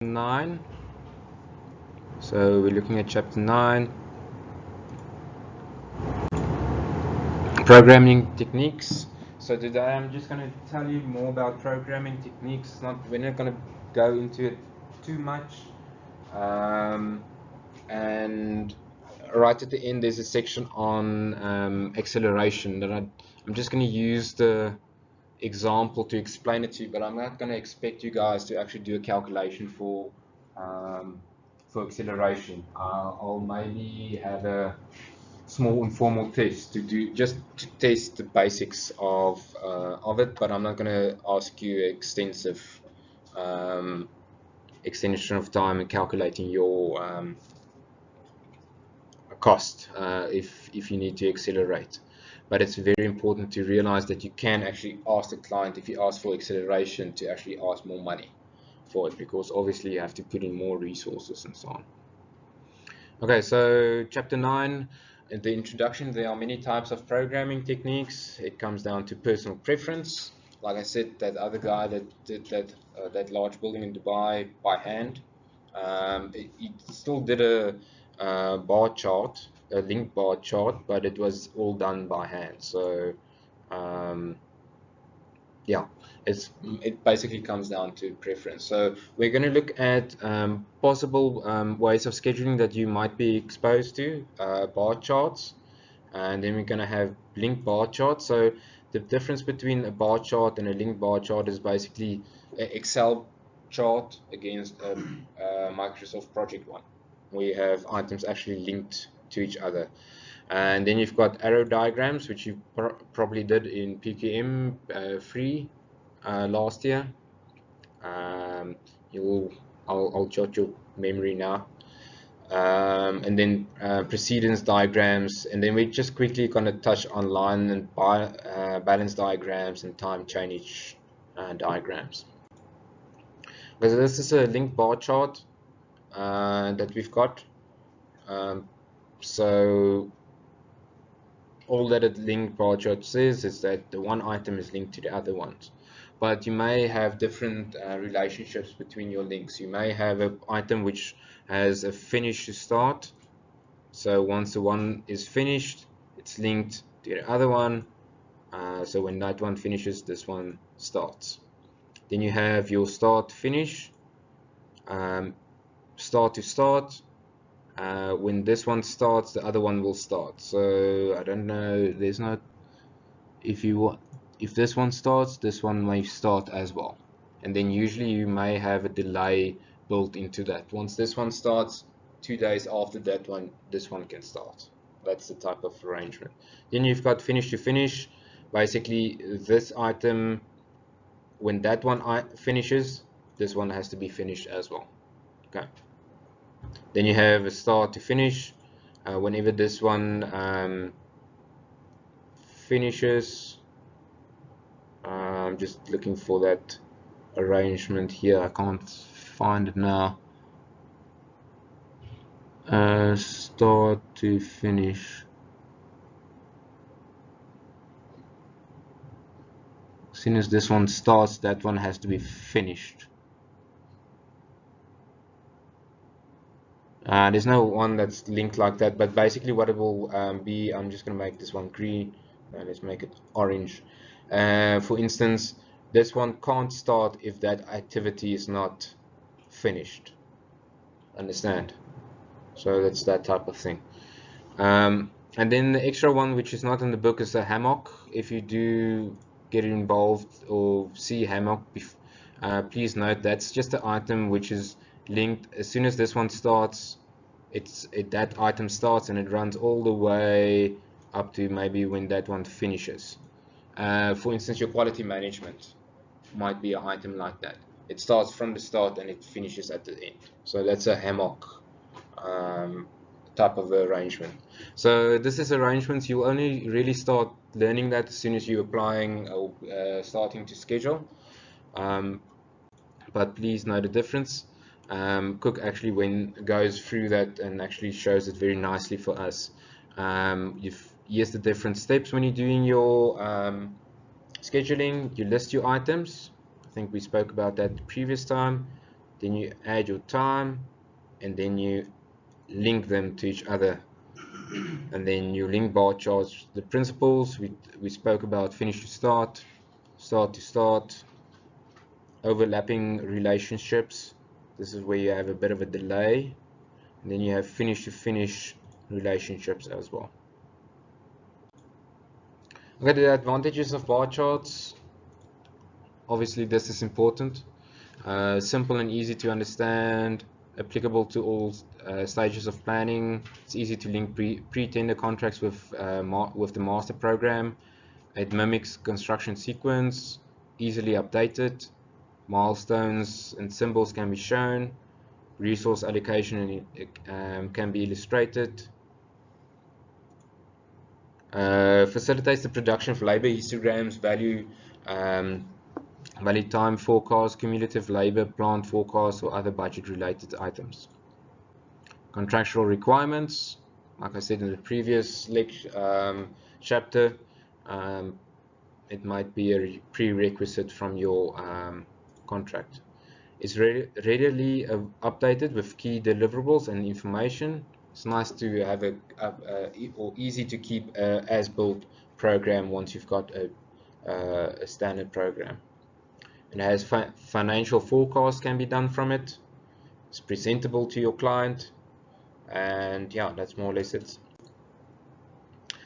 9. So we're looking at chapter 9, programming techniques. So today I'm just going to tell you more about programming techniques. We're not going to go into it too much. And right at the end there's a section on acceleration that I'm just going to use the example to explain it to you, but I'm not going to expect you guys to actually do a calculation for acceleration. I'll maybe have a small informal test to do just to test the basics of it, but I'm not going to ask you extensive extension of time in calculating your cost if you need to accelerate. But it's very important to realize that you can actually ask the client, if you ask for acceleration, to actually ask more money for it, because obviously you have to put in more resources and so on. Okay, so chapter 9, in the introduction, there are many types of programming techniques. It comes down to personal preference. Like I said, that other guy that did that large building in Dubai by hand, he still did a bar chart, a link bar chart, but it was all done by hand. So yeah, it basically comes down to preference. So we're going to look at possible ways of scheduling that you might be exposed to, bar charts, and then we're going to have link bar charts. So the difference between a bar chart and a link bar chart is basically an Excel chart against a Microsoft Project one. We have items actually linked to each other. And then you've got arrow diagrams, which you probably did in PKM free last year. I'll jot your memory now. And then precedence diagrams, and then we're just quickly going to touch on line and balance diagrams and time change diagrams. So this is a link bar chart that we've got. So all that a link bar chart says is that the one item is linked to the other ones, but you may have different relationships between your links. You may have an item which has a finish to start, so once the one is finished, it's linked to the other one, so when that one finishes, this one starts. Then you have your start finish, start to start. When this one starts, the other one will start. So I don't know, there's not, if this one starts, this one may start as well. And then usually you may have a delay built into that. Once this one starts, 2 days after that one, this one can start. That's the type of arrangement. Then you've got finish to finish. Basically, this item, when that one finishes, this one has to be finished as well. Okay. Then you have a start to finish. Whenever this one finishes, I'm just looking for that arrangement here. I can't find it now. Start to finish. As soon as this one starts, that one has to be finished. There's no one that's linked like that, but basically what it will be, I'm just going to make this one green, and let's make it orange. For instance, this one can't start if that activity is not finished. Understand? So that's that type of thing. And then the extra one, which is not in the book, is a hammock. If you do get involved or see hammock, please note that's just the item which is linked. As soon as this one starts, that item starts and it runs all the way up to maybe when that one finishes. For instance, your quality management might be an item like that. It starts from the start and it finishes at the end. So that's a hammock type of arrangement. So this is arrangements, you only really start learning that as soon as you're applying or starting to schedule. But please know the difference. Cook actually goes through that and actually shows it very nicely for us. Here's the different steps when you're doing your scheduling. You list your items. I think we spoke about that the previous time. then you add your time, and then you link them to each other. And then you link bar charts. The principles we spoke about: finish to start, start to start, overlapping relationships. This is where you have a bit of a delay. And then you have finish to finish relationships as well. Okay, the advantages of bar charts. Obviously, this is important. Simple and easy to understand, applicable to all stages of planning. It's easy to link pre-tender contracts with the master program. It mimics construction sequence, easily updated. Milestones and symbols can be shown. Resource allocation can be illustrated. Facilitates the production of labor histograms, value time forecast, cumulative labor, plant forecast, or other budget-related items. Contractual requirements, like I said in the previous chapter, it might be a prerequisite from your contract. It's readily updated with key deliverables and information. It's nice to have or easy to keep as-built program once you've got a standard program. It has financial forecast can be done from it. It's presentable to your client, and yeah, that's more or less it.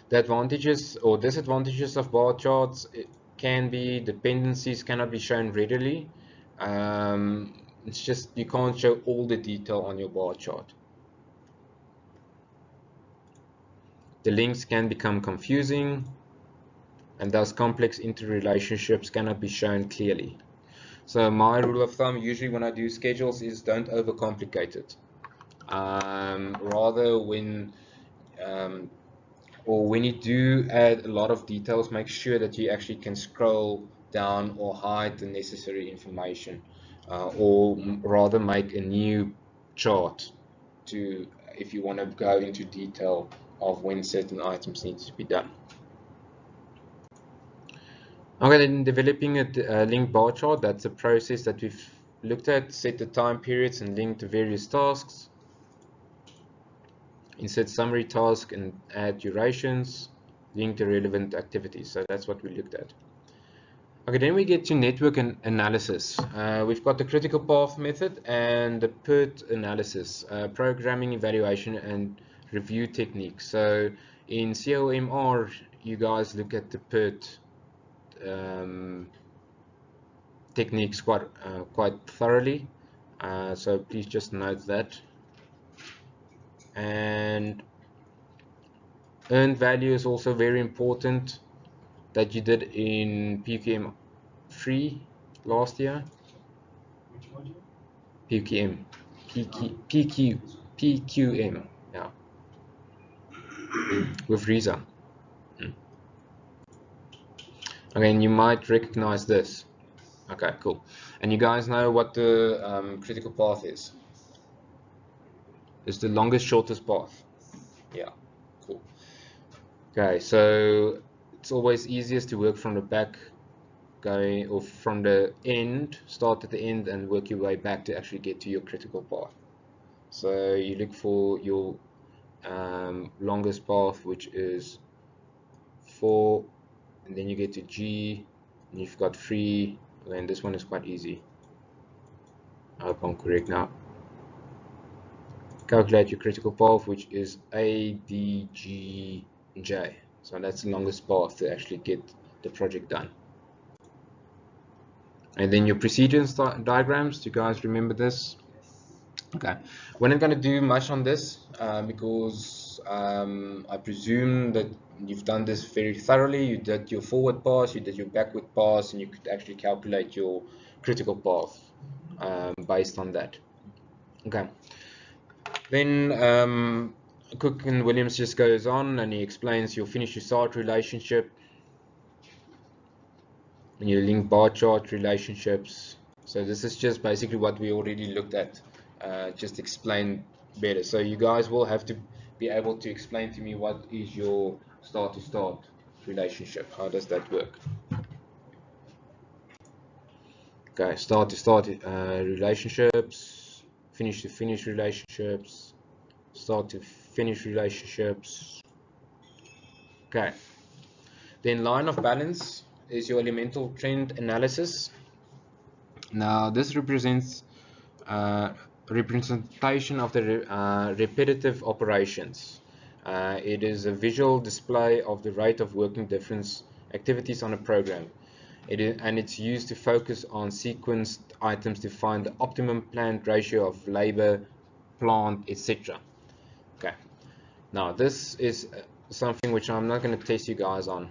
The advantages or disadvantages of bar charts can be dependencies cannot be shown readily. It's just you can't show all the detail on your bar chart. The links can become confusing, and thus complex interrelationships cannot be shown clearly. So my rule of thumb usually when I do schedules is don't overcomplicate it. Rather when you do add a lot of details, make sure that you actually can scroll down or hide the necessary information, or rather make a new chart if you want to go into detail of when certain items need to be done. Okay, then developing a link bar chart, that's a process that we've looked at. Set the time periods and link to various tasks. Insert summary task and add durations. Link to relevant activities. So that's what we looked at. Okay, then we get to network analysis. We've got the critical path method and the PERT analysis, programming, evaluation, and review techniques. So in COMR, you guys look at the PERT techniques quite thoroughly. So please just note that. And earned value is also very important, that you did in PQM 3 last year. Which module? PQM, yeah, with Reza. Again, you might recognize this. Okay, cool. And you guys know what the critical path is? It's the longest, shortest path. Yeah, cool. Okay, so it's always easiest to work from the back, or from the end, start at the end and work your way back to actually get to your critical path. So you look for your longest path, which is 4, and then you get to G, and you've got 3, and this one is quite easy. I hope I'm correct now. Calculate your critical path, which is A, D, G, J. So that's the longest path to actually get the project done. And then your precedence diagrams. Do you guys remember this? Okay, we're not going to do much on this because I presume that you've done this very thoroughly. You did your forward pass, you did your backward pass, and you could actually calculate your critical path based on that. Okay, then Cook and Williams just goes on and he explains your finish to start relationship and your link bar chart relationships. So this is just basically what we already looked at, just explain better. So you guys will have to be able to explain to me what is your start to start relationship. How does that work? Okay, start to start relationships, finish to finish relationships, start to finish relationships. Okay, then line of balance is your elemental trend analysis. Now this represents representation of the repetitive operations. It is a visual display of the rate of working difference activities on a program. And it's used to focus on sequenced items to find the optimum planned ratio of labor, plant, etc. Okay. Now this is something which I'm not going to test you guys on,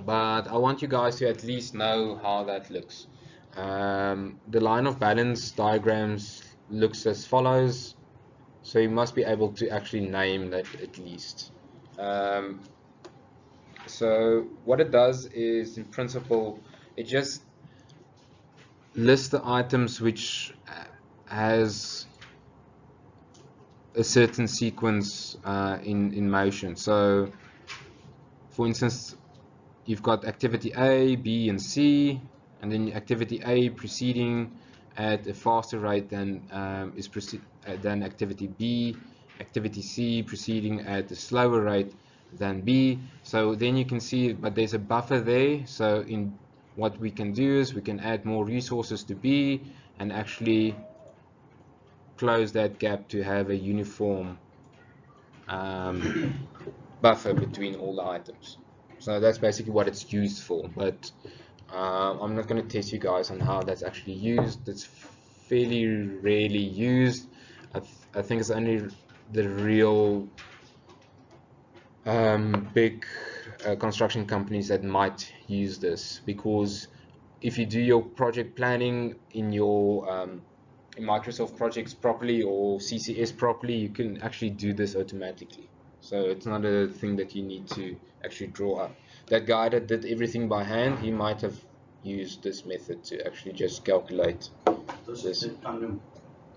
but I want you guys to at least know how that looks. The line of balance diagrams looks as follows, so you must be able to actually name that at least. Um, so what it does is, in principle, it just lists the items which has a certain sequence in motion. So for instance, you've got activity A, B, and C, and then activity A proceeding at a faster rate than than activity B, activity C proceeding at a slower rate than B. So then you can see, but there's a buffer there. So in what we can do is we can add more resources to B and actually close that gap to have a uniform buffer between all the items. So that's basically what it's used for, but I'm not going to test you guys on how that's actually used. It's fairly rarely used. I think it's only the real big construction companies that might use this, because if you do your project planning in your in Microsoft projects properly or CCS properly, you can actually do this automatically. So it's not a thing that you need to actually draw up. That guy that did everything by hand, he might have used this method to actually just calculate this.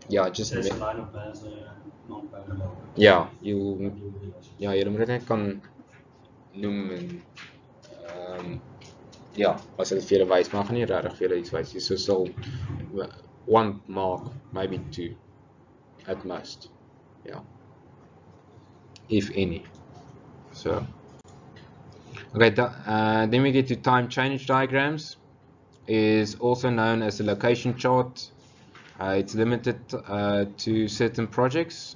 Ja, just There's a line of balance non-parallel. ja, jy moet dit net kan noem en ja, as hulle vir julle wys, maar gaan nie regtig vir julle iets wys nie. So sal one mark, maybe two at most. Yeah. If any. So okay, then we get to time change diagrams. Is also known as a location chart. It's limited to certain projects.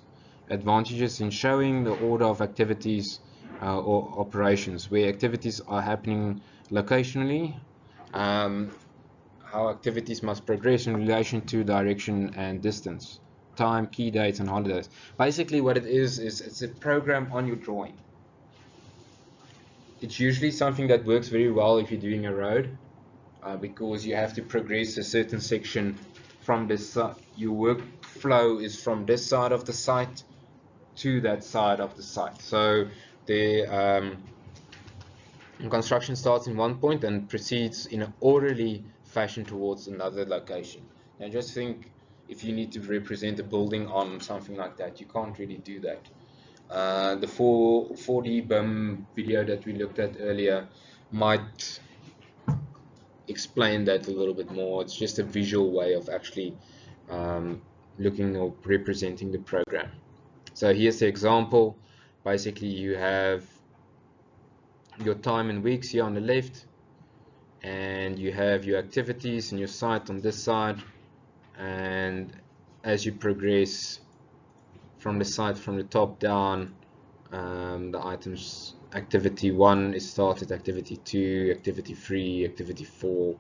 Advantages in showing the order of activities or operations, where activities are happening locationally, how activities must progress in relation to direction and distance, time, key dates, and holidays. Basically what it is it's a program on your drawing. It's usually something that works very well if you're doing a road, because you have to progress a certain section from this your workflow is from this side of the site to that side of the site. So the construction starts in one point and proceeds in an orderly fashion towards another location. Now just think, if you need to represent a building on something like that, you can't really do that. The 4D BIM video that we looked at earlier might explain that a little bit more. It's just a visual way of actually looking or representing the program. So here's the example. Basically you have your time in weeks here on the left, and you have your activities and your site on this side, and as you progress from the site from the top down, the items, activity 1 is started, activity 2, activity 3, activity 4,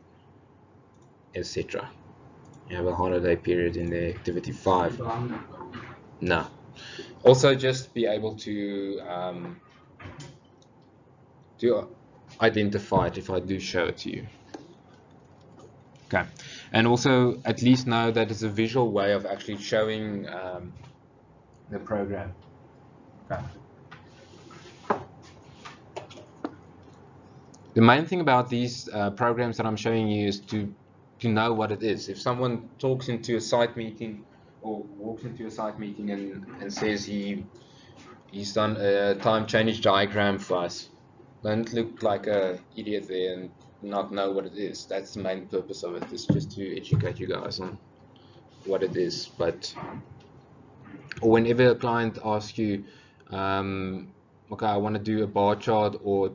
etc. You have a holiday period in the activity 5. No. Also just be able to identify it if I do show it to you. Okay, and also at least know that it's a visual way of actually showing the program. Okay. The main thing about these programs that I'm showing you is to know what it is. If someone talks into a site meeting or walks into a site meeting and says he's done a time change diagram for us, don't look like an idiot there and not know what it is. That's the main purpose of it. It's just to educate you guys on what it is. But whenever a client asks you, okay, I want to do a bar chart or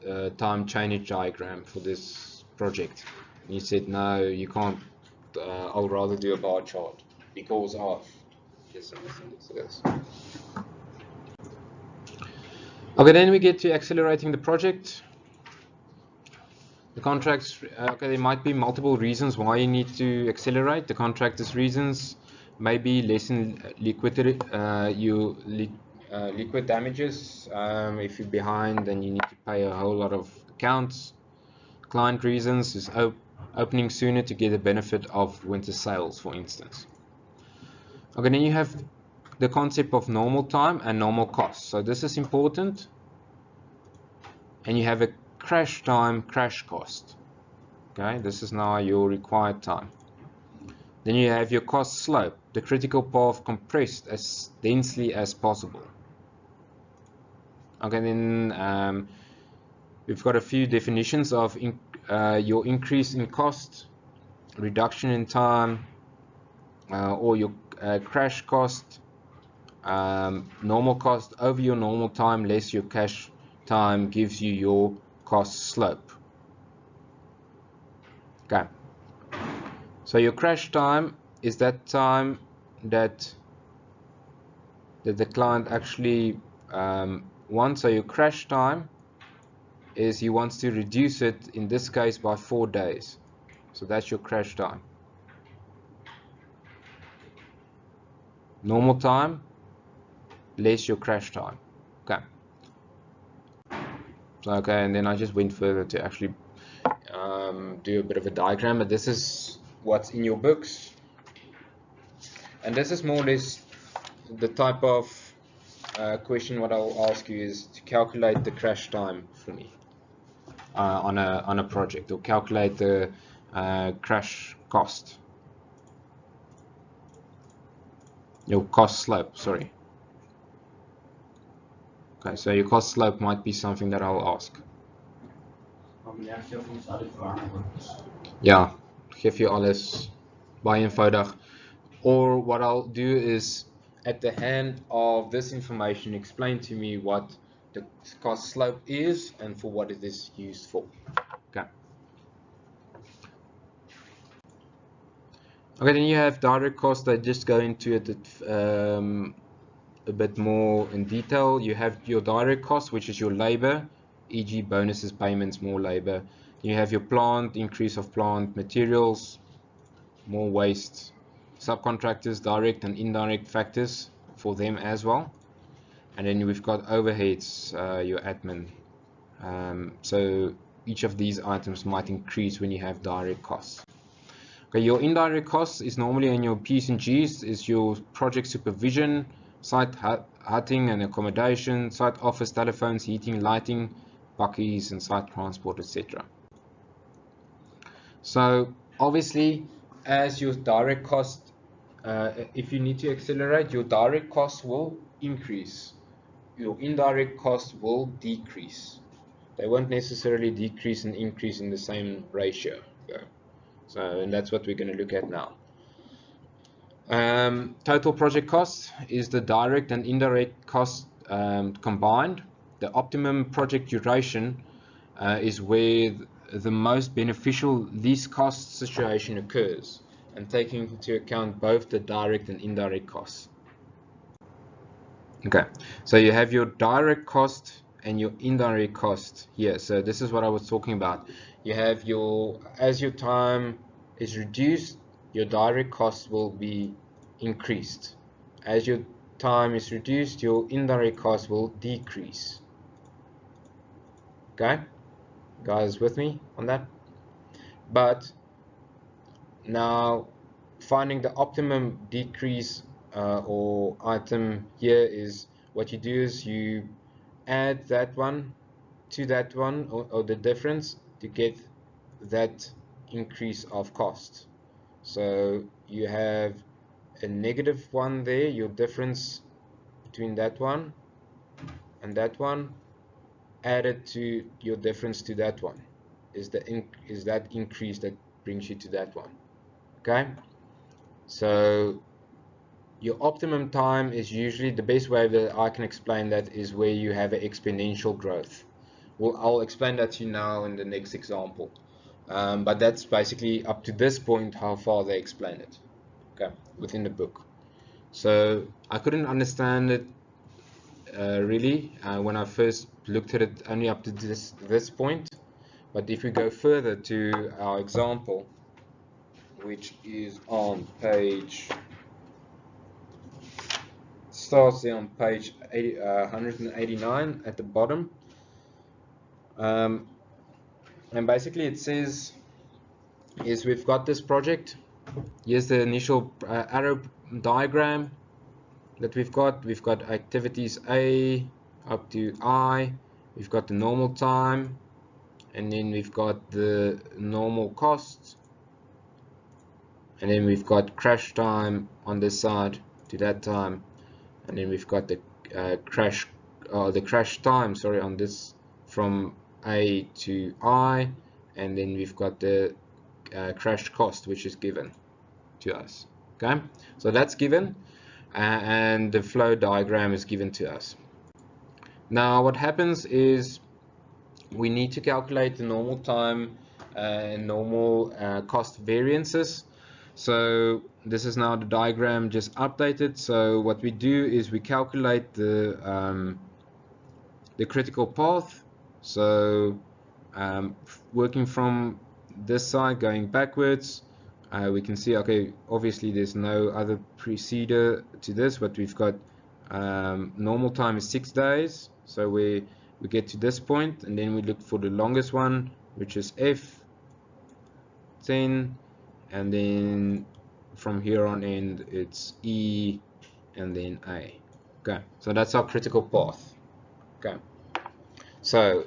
a time change diagram for this project, and you said no, you can't. I'll rather do a bar chart because of this and this and this. And this. Okay, then we get to accelerating the project. The contracts, okay, there might be multiple reasons why you need to accelerate. The contractor's reasons maybe lessen liquidity, liquid damages. If you're behind, then you need to pay a whole lot of accounts. Client reasons is opening sooner to get the benefit of winter sales, for instance. Okay, then you have the concept of normal time and normal cost. So this is important. And you have a crash time, crash cost. Okay, this is now your required time. Then you have your cost slope, the critical path compressed as densely as possible. Okay, then we've got a few definitions of your increase in cost, reduction in time, or your crash cost, normal cost over your normal time less your cash time gives you your cost slope. Okay. So your crash time is that time that the client actually wants. So your crash time is he wants to reduce it, in this case, by 4 days. So that's your crash time. Normal time less your crash time. Okay. So, okay, and then I just went further to actually do a bit of a diagram, but this is what's in your books. And this is more or less the type of question what I'll ask you is to calculate the crash time for me on a project, or calculate the crash cost, your cost slope, sorry. Okay, so your cost slope might be something that I'll ask. Ja, geef je alles baie eenvoudig. Or what I'll do is, at the hand of this information, explain to me what the cost slope is and for what it is used for. Okay. Okay, then you have direct costs that just go into it a bit more in detail. You have your direct cost, which is your labor, e.g. bonuses, payments, more labor. You have your plant, increase of plant, materials, more waste, subcontractors, direct and indirect factors for them as well. And then we've got overheads, your admin. So each of these items might increase when you have direct costs. Okay, your indirect costs is normally in your P's and G's, is your project supervision, site hutting and accommodation, site office, telephones, heating, lighting, bakkies, and site transport, etc. So obviously, as your direct cost, if you need to accelerate, your direct cost will increase. Your indirect cost will decrease. They won't necessarily decrease and increase in the same ratio. So, and that's what we're going to look at now. Total project cost is the direct and indirect cost combined. The optimum project duration is where the most beneficial least cost situation occurs, and taking into account both the direct and indirect costs. Okay, so you have your direct cost and your indirect cost here. So this is what I was talking about. You have your, as your time is reduced, your direct cost will be increased. As your time is reduced, your indirect cost will decrease. Okay, guys, with me on that? But now finding the optimum decrease or item here is, what you do is you add that one to that one, or the difference, to get that increase of cost. So you have a negative one there, your difference between that one and that one, added to your difference to that one. is that increase that brings you to that one. Okay, so your optimum time is usually the best way that I can explain that is where you have an exponential growth. Well, I'll explain that to you now in the next example. But that's basically up to this point how far they explain it. Okay, within the book. So I couldn't understand it really when I first looked at it only up to this point. But if we go further to our example, which is on page, starts there on page 189 at the bottom, and basically it says is we've got this project. Here's the initial arrow diagram that we've got. We've got activities A up to I. We've got the normal time, and then we've got the normal costs, and then we've got crash time on this side to that time, and then we've got the crash time, sorry, on this from A to I, and then we've got the crash cost, which is given to us. Okay, so that's given, and the flow diagram is given to us. Now what happens is we need to calculate the normal time and normal cost variances. So this is now the diagram just updated. So what we do is we calculate the critical path. So working from this side going backwards, we can see, okay, obviously there's no other preceder to this, but we've got normal time is 6 days. So we get to this point, and then we look for the longest one, which is F10, and then from here on in it's E and then A. Okay, so that's our critical path. Okay, so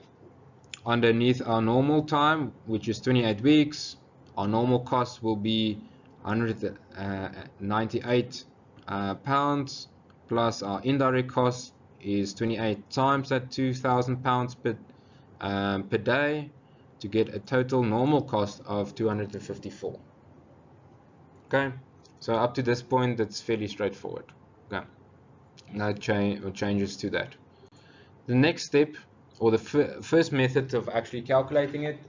underneath our normal time, which is 28 weeks, our normal cost will be 198 pounds, plus our indirect cost is 28 times that 2,000 pounds per day, to get a total normal cost of 254. Okay, so up to this point that's fairly straightforward. Okay, no changes to that. The next step, or the first method of actually calculating it,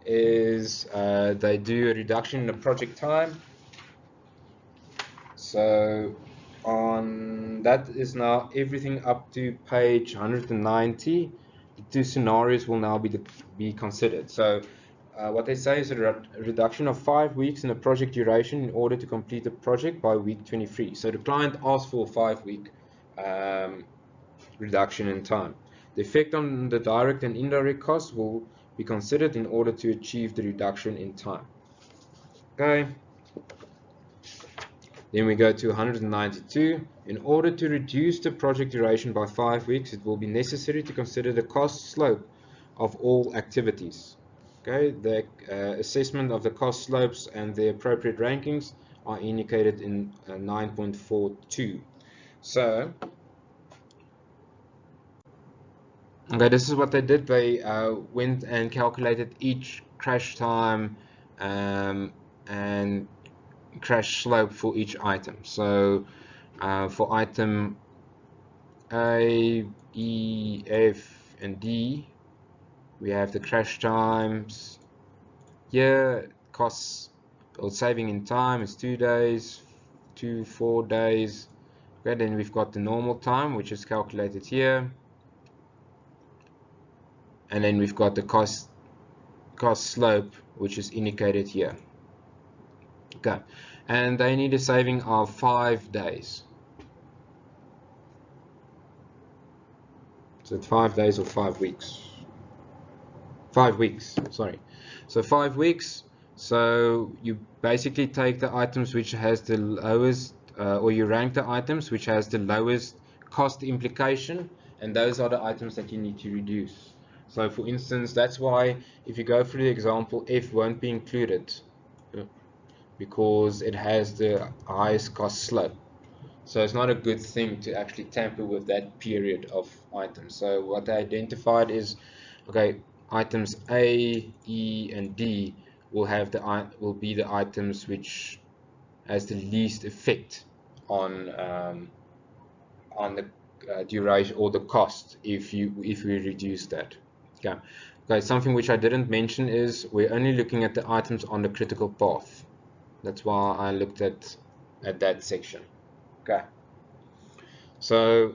is they do a reduction in the project time. So on that is now everything up to page 190. The two scenarios will now be considered. So what they say is a reduction of 5 weeks in the project duration in order to complete the project by week 23. So the client asked for a 5-week reduction in time. The effect on the direct and indirect costs will be considered in order to achieve the reduction in time. Okay. Then we go to 192. In order to reduce the project duration by 5 weeks, it will be necessary to consider the cost slope of all activities. Okay, the assessment of the cost slopes and the appropriate rankings are indicated in 9.42. So, okay, this is what they did. They went and calculated each crash time and crash slope for each item. So for item A, E, F, and D, we have the crash times. Here, costs or saving in time is 2 days, 4 days. Okay, then we've got the normal time, which is calculated here, and then we've got the cost slope, which is indicated here. Okay, and they need a saving of 5 days. So 5 days or 5 weeks. 5 weeks, sorry. So 5 weeks. So you basically take the items which has the lowest, or you rank the items which has the lowest cost implication, and those are the items that you need to reduce. So for instance, that's why if you go through the example, F won't be included because it has the highest cost slope. So it's not a good thing to actually tamper with that period of items. So what they identified is, okay, items A, E, and D will be the items which has the least effect on the duration or the cost if we reduce that. Okay. Okay. Something which I didn't mention is we're only looking at the items on the critical path. That's why I looked at that section. Okay. So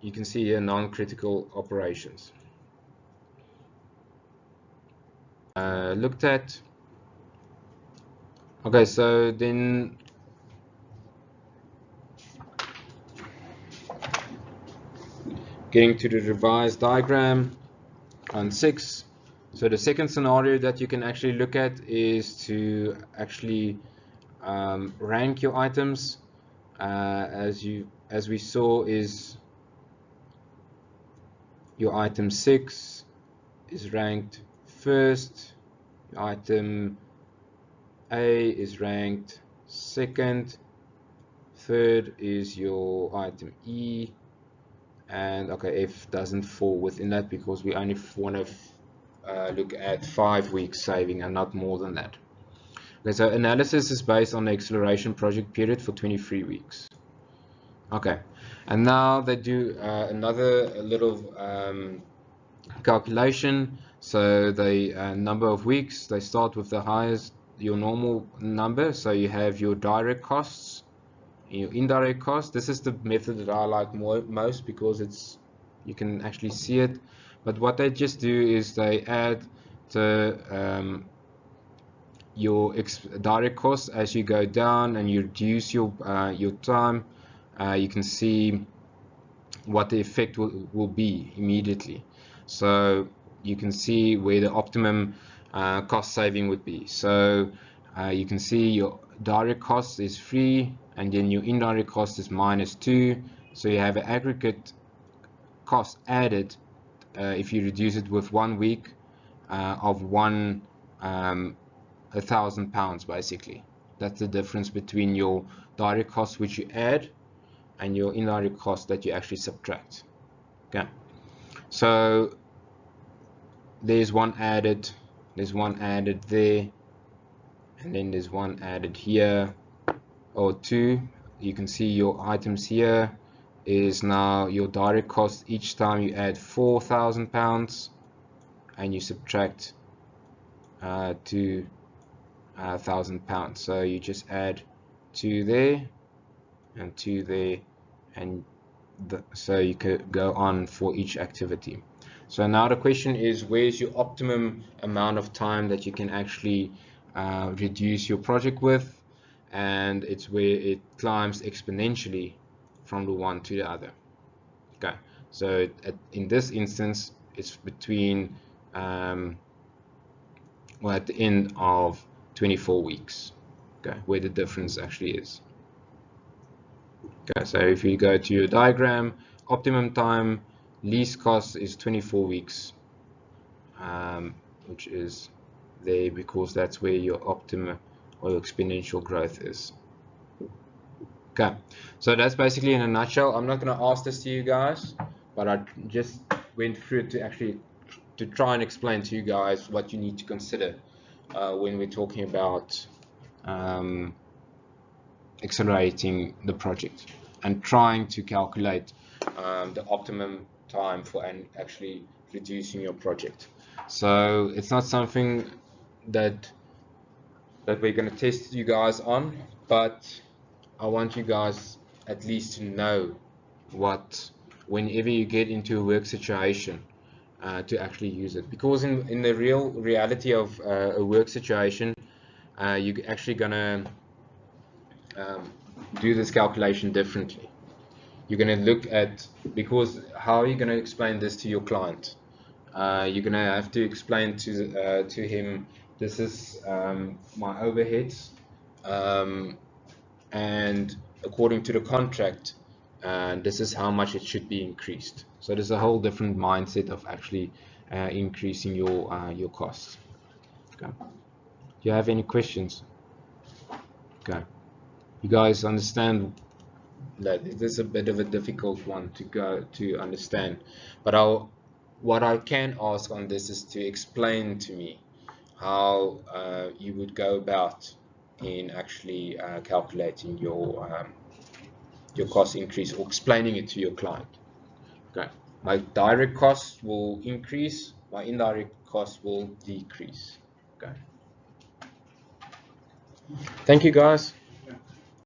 you can see here non-critical operations. Looked at. Okay, so then getting to the revised diagram on 6. So the second scenario that you can actually look at is to actually rank your items. As we saw, is your item 6 is ranked first, item A is ranked second, third is your item E, and okay, F doesn't fall within that because we only want to look at 5 weeks saving and not more than that. Okay, so analysis is based on the acceleration project period for 23 weeks. Okay, and now they do another little calculation. So the number of weeks, they start with the highest, your normal number. So you have your direct costs, your indirect costs. This is the method that I like most because you can actually see it. But what they just do is they add your direct costs as you go down and you reduce your time. You can see what the effect will be immediately. So you can see where the optimum cost saving would be. So you can see your direct cost is 3 and then your indirect cost is -2. So you have an aggregate cost added if you reduce it with 1 week of £1,000 basically. That's the difference between your direct cost which you add and your indirect cost that you actually subtract. Okay, so there's one added there, and then there's one added here, or 2. You can see your items here is now your direct cost each time you add £4,000 and you subtract £2,000. So you just add 2 there and 2 there, and so you could go on for each activity. So now the question is, where's your optimum amount of time that you can actually reduce your project with? And it's where it climbs exponentially from the one to the other. Okay, so in this instance, it's between well, at the end of 24 weeks. Okay, where the difference actually is. Okay, so if you go to your diagram, optimum time, least cost is 24 weeks, which is there because that's where your optimum or your exponential growth is. Okay, so that's basically in a nutshell. I'm not going to ask this to you guys, but I just went through it to try and explain to you guys what you need to consider when we're talking about accelerating the project and trying to calculate the optimum time for actually reducing your project. So it's not something that we're going to test you guys on, but I want you guys at least to know what, whenever you get into a work situation, to actually use it, because in the reality of a work situation, you're actually gonna do this calculation differently. You're going to look at, because how are you going to explain this to your client? You're going to have to explain to him, this is my overheads, and according to the contract, this is how much it should be increased. So there's a whole different mindset of actually increasing your costs. Okay. Do you have any questions? Okay. You guys understand that this is a bit of a difficult one to understand, but what I can ask on this is to explain to me how you would go about in actually calculating your cost increase or explaining it to your client. Okay, my direct costs will increase, my indirect costs will decrease. Okay, thank you guys.